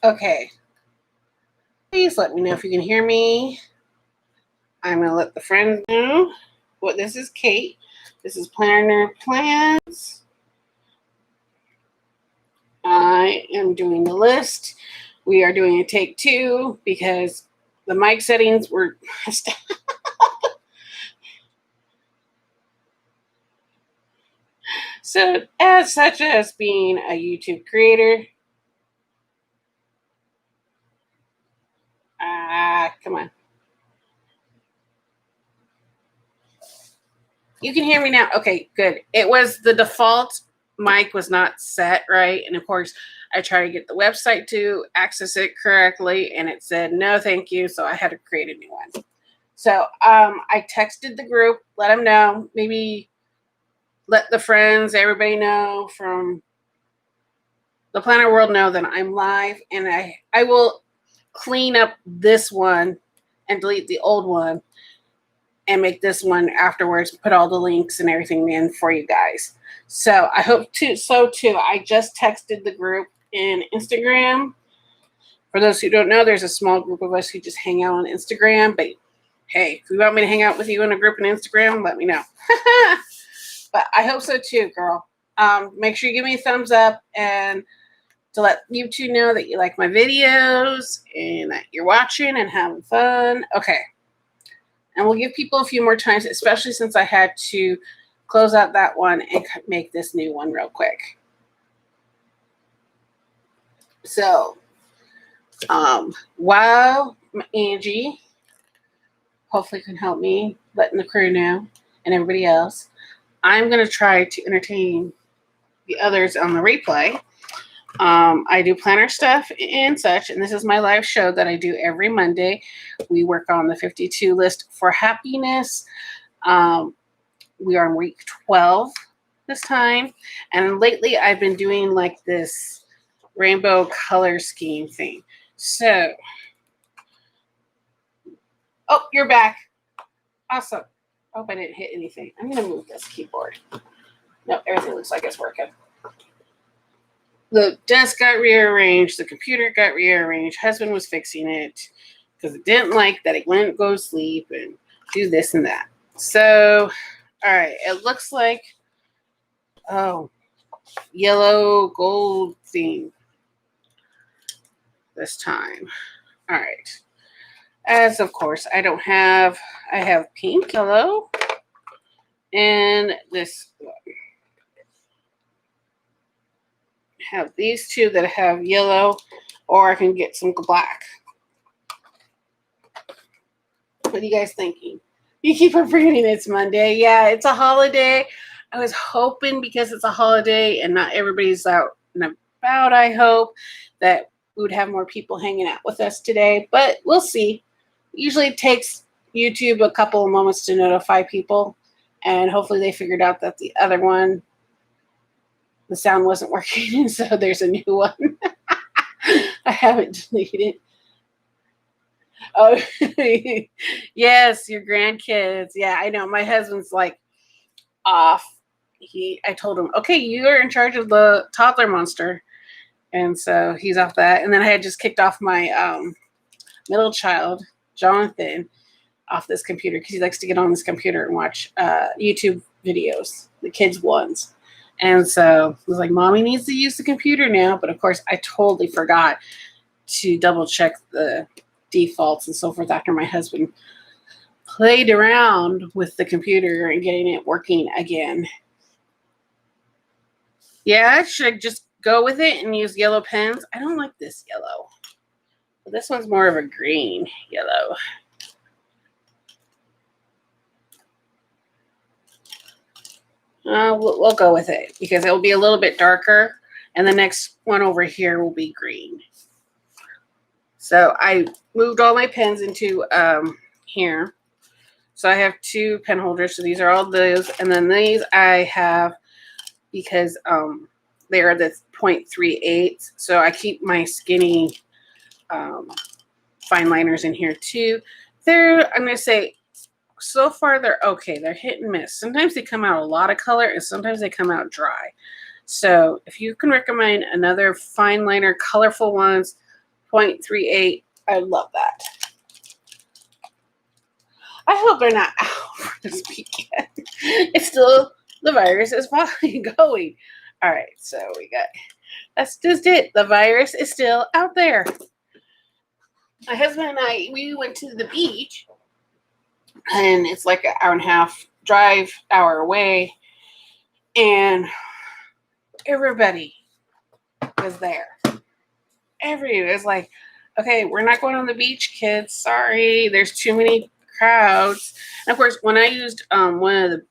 Okay. Please let me know if you can hear me. I'm going to let the friends know. Well, this is Kate. This is Planner Plans. I am doing the list. We are doing a take 2 because the mic settings were messed up. So, as such as being a YouTube creator, come on. You can hear me now. Okay, good. It was the default mic was not set right. And of course, I tried to get the website to access it correctly, and it said, no, thank you. So I had to create a new one. So I texted the group, let them know, maybe let the friends, everybody know from the planner world know that I'm live, and I will clean up this one and delete the old one and make this one afterwards, put all the links and everything in for you guys. So I hope so too. I just texted the group in Instagram. For those who don't know, there's a small group of us who just hang out on Instagram. But hey, if you want me to hang out with you in a group on Instagram, let me know. But I hope so too, girl. Make sure you give me a thumbs up and to let you two know that you like my videos and that you're watching and having fun. Okay. And we'll give people a few more times, especially since I had to close out that one and make this new one real quick. So, while Angie hopefully can help me, letting the crew know and everybody else, I'm going to try to entertain the others on the replay. I do planner stuff and such, and this is my live show that I do every Monday. We work on the 52 list for happiness. We are on week 12 this time, and lately I've been doing like this rainbow color scheme thing. So, oh, you're back. Awesome. Hope I didn't hit anything. I'm going to move this keyboard. No, everything looks like it's working. The desk got rearranged. The computer got rearranged. Husband was fixing it because it didn't like that it wouldn't go to sleep and do this and that. So, all right. It looks like, yellow gold theme this time. All right. As of course, I have pink, yellow, and this one. Have these two that have yellow, or I can get some black. What are you guys thinking? You keep on forgetting it's Monday. Yeah, it's a holiday. I was hoping because it's a holiday and not everybody's out and about, I hope that we would have more people hanging out with us today, but we'll see. Usually it takes YouTube a couple of moments to notify people, and hopefully they figured out that the other one, the sound wasn't working, and so there's a new one. I haven't deleted. Oh, yes, your grandkids. Yeah, I know. My husband's like off. I told him, okay, you're in charge of the toddler monster. And so he's off that. And then I had just kicked off my middle child, Jonathan, off this computer because he likes to get on this computer and watch YouTube videos, the kids' ones. And so I was like, Mommy needs to use the computer now. But of course, I totally forgot to double check the defaults and so forth after my husband played around with the computer and getting it working again. Yeah, should I just go with it and use yellow pens? I don't like this yellow. But this one's more of a green yellow. We'll go with it because it will be a little bit darker, and the next one over here will be green. So I moved all my pens into here. So I have 2 pen holders. So these are all those, and then these I have because they are the 0.38. So I keep my skinny fine liners in here too. I'm going to say, so far they're okay. They're hit and miss. Sometimes they come out a lot of color and sometimes they come out dry. So if you can recommend another fine liner, colorful ones, 0.38. I love that. I hope they're not out for this weekend. It's still, the virus is finally going. All right, so we got, that's just it. The virus is still out there. My husband and I, we went to the beach, and it's like an hour and a half drive, hour away, and everybody was there. Everybody was like, okay, we're not going on the beach, kids. Sorry, there's too many crowds. And of course, when I used one of the,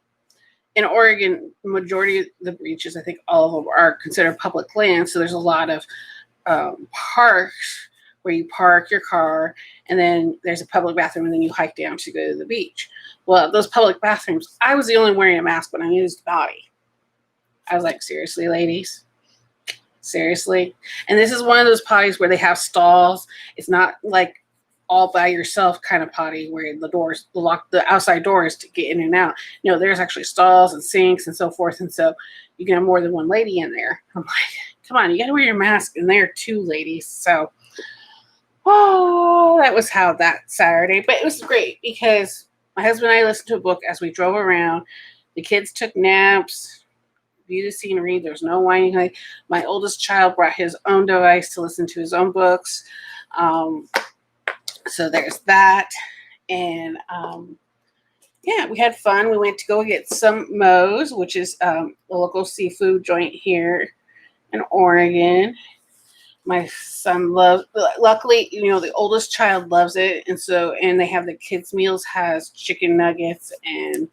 in Oregon, majority of the beaches, I think all of them are considered public land. So there's a lot of parks where you park your car, and then there's a public bathroom, and then you hike down to go to the beach. Well, those public bathrooms, I was the only one wearing a mask when I used the body. I was like, seriously, ladies? Seriously? And this is one of those potties where they have stalls. It's not like all by yourself kind of potty where the doors, the outside doors to get in and out. No, there's actually stalls and sinks and so forth. And so you can have more than one lady in there. I'm like, come on, you got to wear your mask in there too, ladies. So, oh, that was how that Saturday. But it was great because my husband and I listened to a book as we drove around. The kids took naps. View the scenery. There's no whining. Like, my oldest child brought his own device to listen to his own books. So there's that. And yeah, we had fun. We went to go get some Moe's, which is a local seafood joint here in Oregon. My son loves, luckily, you know, the oldest child loves it. And so, and they have the kids' meals has chicken nuggets and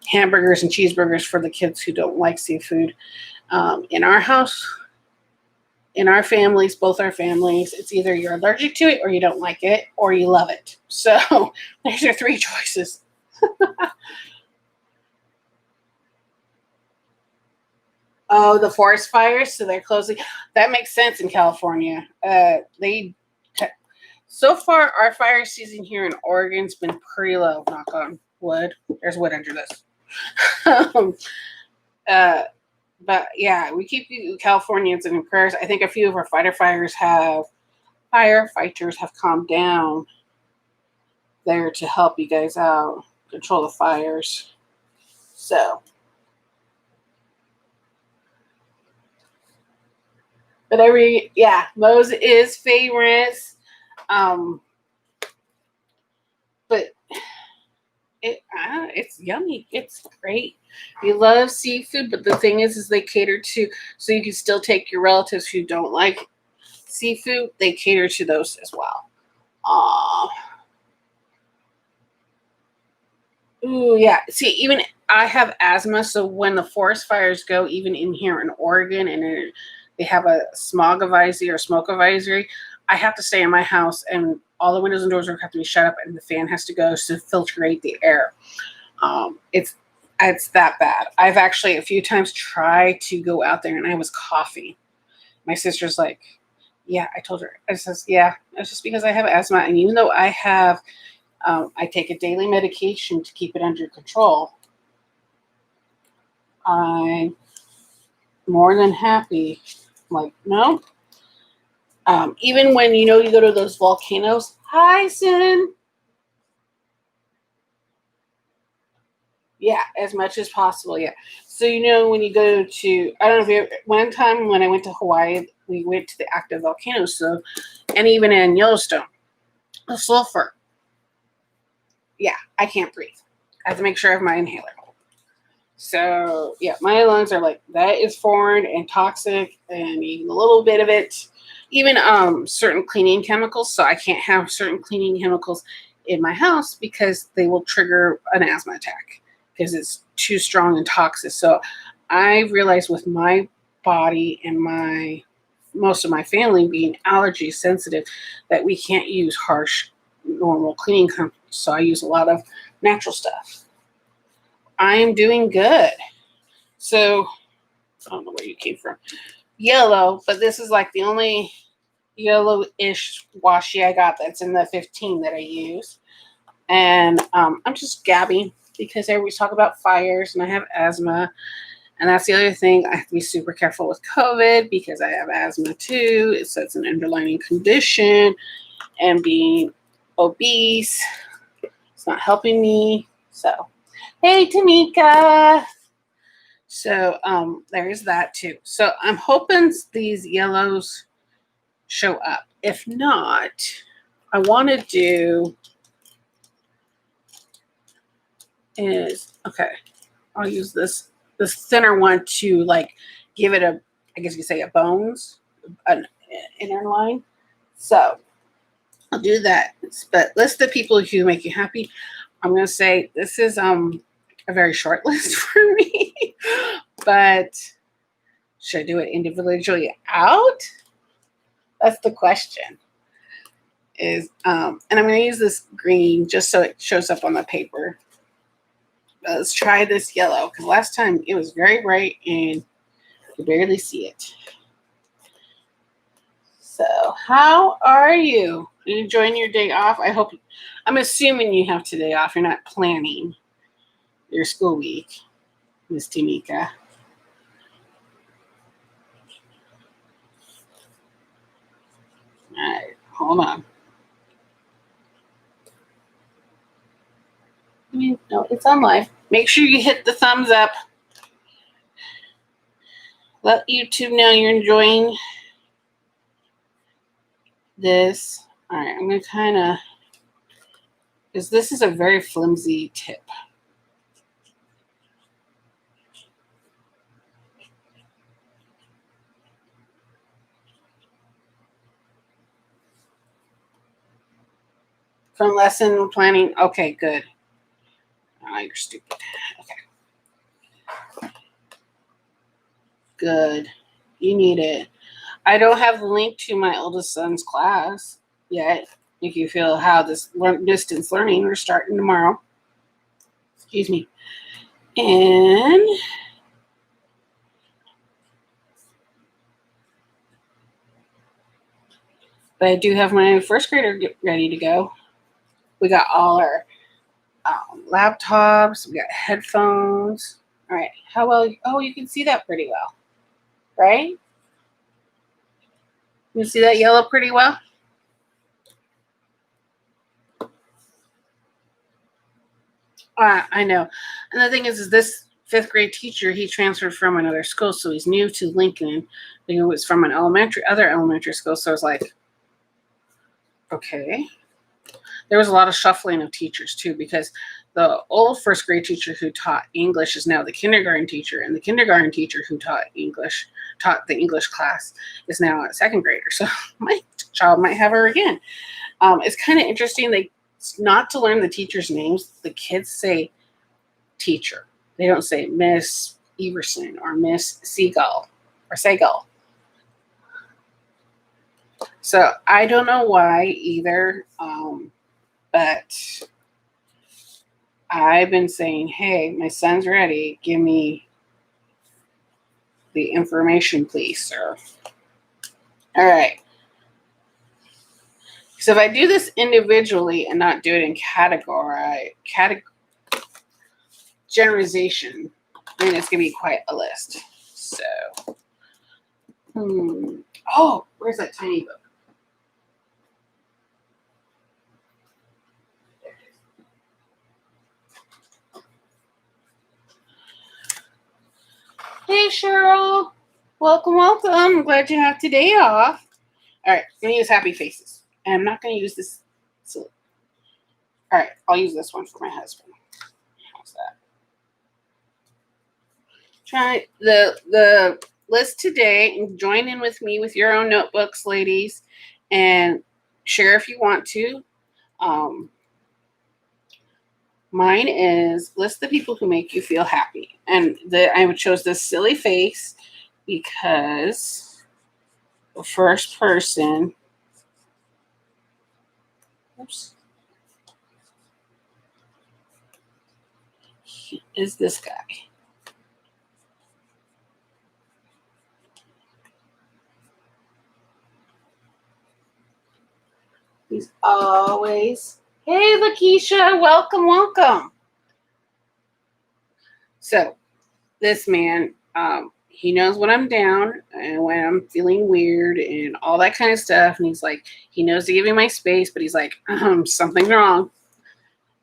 hamburgers and cheeseburgers for the kids who don't like seafood. In our house, in our families, both our families, it's either you're allergic to it or you don't like it or you love it. So there's your three choices. Oh, the forest fires. So they're closing. That makes sense in California. So far, our fire season here in Oregon's been pretty low. Knock on wood. There's wood under this. But yeah, we keep you Californians in prayers. I think a few of our firefighters have calmed down there to help you guys out, control the fires. So, but Moe's is favorites. But it's yummy. It's great. We love seafood, but the thing is they cater to, so you can still take your relatives who don't like seafood. They cater to those as well. Ooh, yeah. See, even I have asthma, so when the forest fires go, even in here in Oregon, and they have a smog advisory or smoke advisory, I have to stay in my house, and all the windows and doors have to be shut up, and the fan has to go to filtrate the air. It's that bad. I've actually a few times tried to go out there, and I was coughing. My sister's like, yeah, I told her. I says, yeah, it's just because I have asthma, and even though I have, I take a daily medication to keep it under control, I'm more than happy. I'm like, no. Even when, you go to those volcanoes. Hi, Sin. Yeah, as much as possible, yeah. So, when you go to, I don't know if one time when I went to Hawaii, we went to the active volcanoes. So, and even in Yellowstone, the sulfur. Yeah, I can't breathe. I have to make sure I have my inhaler. So, yeah, my lungs are like, that is foreign and toxic, and even a little bit of it. Even certain cleaning chemicals. So I can't have certain cleaning chemicals in my house because they will trigger an asthma attack because it's too strong and toxic. So I realized with my body and most of my family being allergy sensitive that we can't use harsh, normal cleaning chemicals. So I use a lot of natural stuff. I am doing good. So I don't know where you came from. Yellow, but this is like the only yellowish washi I got that's in the 15 that I use. And I'm just gabbing because I always talk about fires and I have asthma. And that's the other thing. I have to be super careful with COVID because I have asthma too. So it's an underlying condition. And being obese, it's not helping me. So, hey, Tamika. So there's that too. So I'm hoping these yellows show up. If not, I want to do is, okay, I'll use this thinner one to like give it a, I guess you could say a bones, an inner line. So I'll do that. But list the people who make you happy. I'm going to say this is a very short list for me, but should I do it individually out? That's the question. And I'm going to use this green just so it shows up on the paper. Let's try this yellow because last time it was very bright and you could barely see it. So how are you? Are you enjoying your day off? I'm assuming you have today off. You're not planning your school week, Miss Tamika. All right, hold on. No, it's on live. Make sure you hit the thumbs up. Let YouTube know you're enjoying this. All right, I'm going to kind of, because this is a very flimsy tip. From lesson planning. Okay, good. Oh, you're stupid. Okay. Good. You need it. I don't have the link to my oldest son's class yet. If you feel how this distance learning, we're starting tomorrow. Excuse me. And but I do have my first grader ready to go. We got all our laptops. We got headphones. All right. How well? Oh, you can see that pretty well, right? You see that yellow pretty well? I know. And the thing is this fifth grade teacher, he transferred from another school, so he's new to Lincoln. He was from an other elementary school, so I was like, okay. There was a lot of shuffling of teachers too, because the old first grade teacher who taught English is now the kindergarten teacher, and the kindergarten teacher who taught the English class is now a second grader. So my child might have her again. It's kind of interesting. Not to learn the teachers' names, the kids say teacher. They don't say Miss Everson or Miss Seagull or Seagull. So I don't know why either, but I've been saying, hey, my son's ready. Give me the information, please, sir. All right. So if I do this individually and not do it in generalization, then it's going to be quite a list. So, oh, where's that tiny book? Hey, Cheryl. Welcome, welcome. I'm glad you have today off. All right, I'm going to use happy faces. And I'm not going to use this. So, all right, I'll use this one for my husband. How's that? Try the list today and join in with me with your own notebooks, ladies, and share if you want to. Mine is list the people who make you feel happy. And I chose this silly face because the first person is this guy. He's always, hey, Lakeisha, welcome, welcome. So this man He knows when I'm down and when I'm feeling weird and all that kind of stuff. And he's like, he knows to give me my space, but he's like, something's wrong.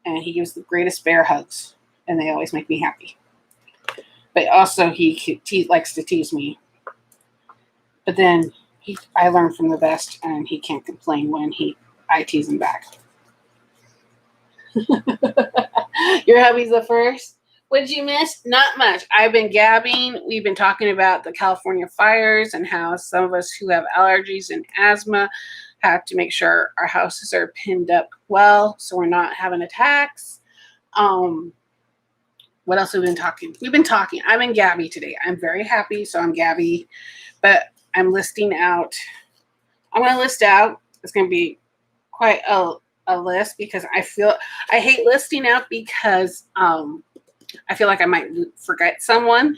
And he gives the greatest bear hugs, and they always make me happy. But also, he likes to tease me. But then I learn from the best, and he can't complain when I tease him back. Your hubby's the first. What'd you miss? Not much. I've been gabbing. We've been talking about the California fires and how some of us who have allergies and asthma have to make sure our houses are pinned up well so we're not having attacks. What else have we been talking? We've been talking. I'm in Gabby today. I'm very happy, so I'm Gabby. But I'm listing out. I'm going to list out. It's going to be quite a list because I hate listing out because I feel like I might forget someone.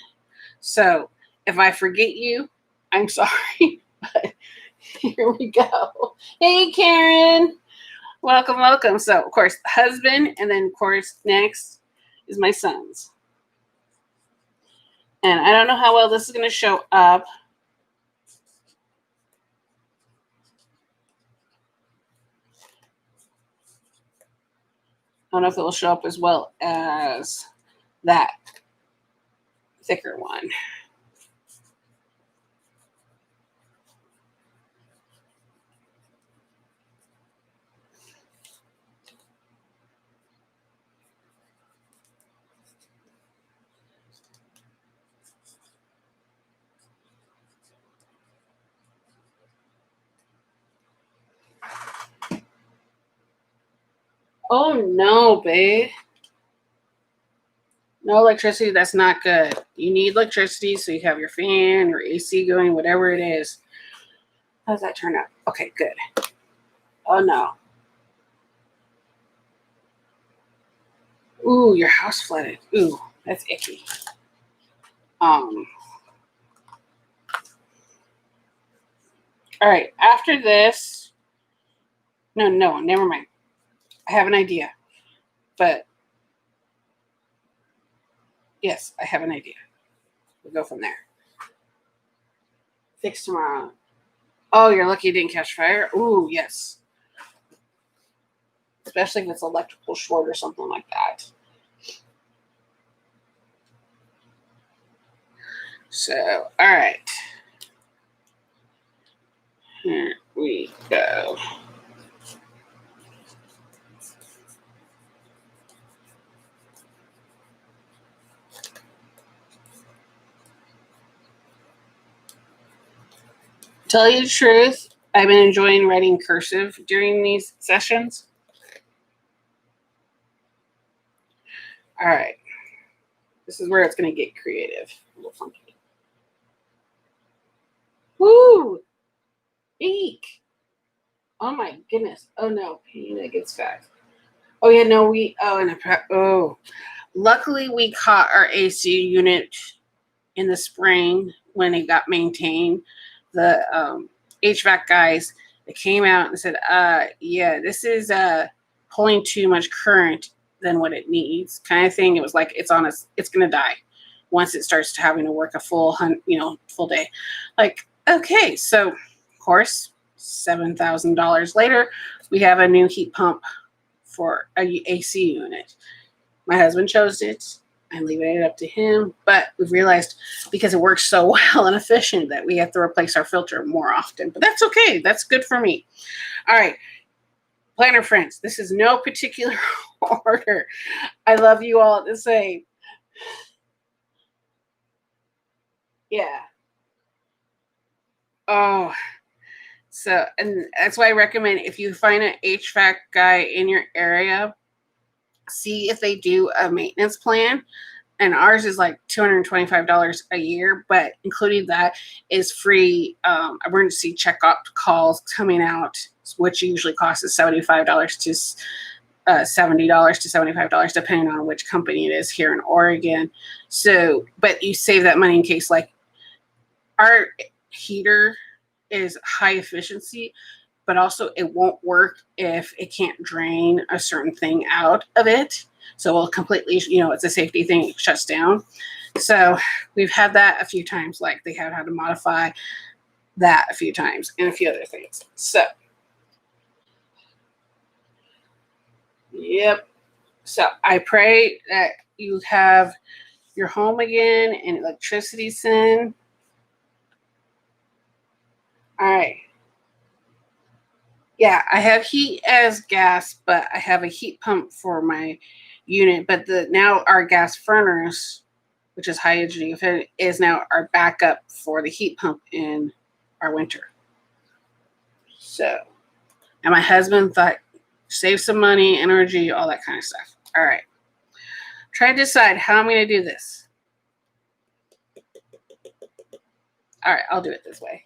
So if I forget you, I'm sorry. But here we go. Hey, Karen. Welcome. So, of course, husband. And then, of course, next is my sons. And I don't know how well this is going to show up. I don't know if it will show up as well as that thicker one. Oh no, babe. No electricity, that's not good. You need electricity so you have your fan, your AC going, whatever it is. How does that turn out? Okay, good. Oh no. Ooh, your house flooded. Ooh, that's icky. All right, after this. No, never mind. I have an idea. But yes, I have an idea. We'll go from there. Fix tomorrow. Oh, you're lucky you didn't catch fire? Ooh, yes. Especially if it's electrical short or something like that. So, all right. Here we go. Tell you the truth, I've been enjoying writing cursive during these sessions. All right. This is where it's going to get creative. A little funky. Woo! Eek! Oh my goodness. Oh no. It gets fat. Oh yeah, no, luckily we caught our AC unit in the spring when it got maintained. The HVAC guys, they came out and said, yeah, this is pulling too much current than what it needs, kind of thing. It was like it's going to die once it starts to having to work a full day. Like, okay, so of course, $7,000 later, we have a new heat pump for a AC unit. My husband chose it. I'm leaving it up to him, but we've realized because it works so well and efficient that we have to replace our filter more often. But that's okay. That's good for me. All right. Planner friends, this is no particular order. I love you all the same. Yeah. Oh, so, and that's why I recommend if you find an HVAC guy in your area, see if they do a maintenance plan. And ours is like $225 a year, but including that is free emergency checkup calls coming out, which usually costs us $75 to $70 to $75, depending on which company it is here in Oregon. So, but you save that money in case, like, our heater is high efficiency, but also it won't work if it can't drain a certain thing out of it. So we'll completely, it's a safety thing, it shuts down. So we've had that a few times. Like they have had to modify that a few times and a few other things. So, yep. So I pray that you have your home again and electricity's in. All right. Yeah, I have heat as gas, but I have a heat pump for my unit. But now our gas furnace, which is high energy, is now our backup for the heat pump in our winter. So, and my husband thought save some money, energy, all that kind of stuff. All right. Try to decide how I'm going to do this. All right, I'll do it this way.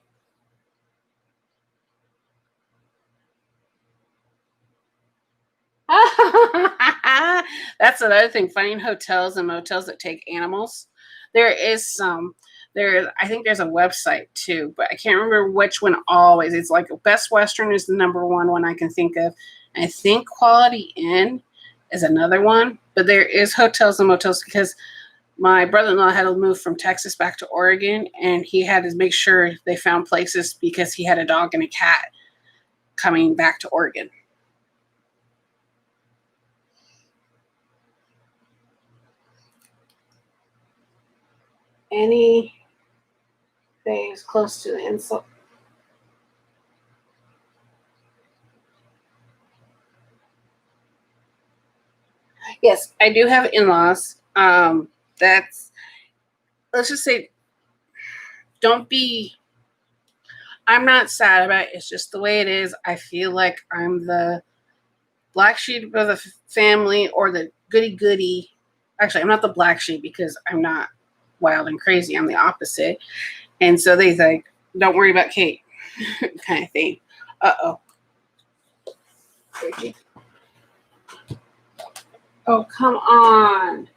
That's another thing. Finding hotels and motels that take animals. There is some. I think there's a website too, but I can't remember which one always. It's like Best Western is the number one I can think of. And I think Quality Inn is another one. But there is hotels and motels because my brother-in-law had to move from Texas back to Oregon, and he had to make sure they found places because he had a dog and a cat coming back to Oregon. Any things close to the insult? Yes, I do have in-laws. That's let's just say, don't be. I'm not sad about it. It's just the way it is. I feel like I'm the black sheep of the family or the goody goody. Actually, I'm not the black sheep because I'm not wild and crazy. I'm the opposite. And so they think, don't worry about Kate, kind of thing. Uh-oh. Oh, come on.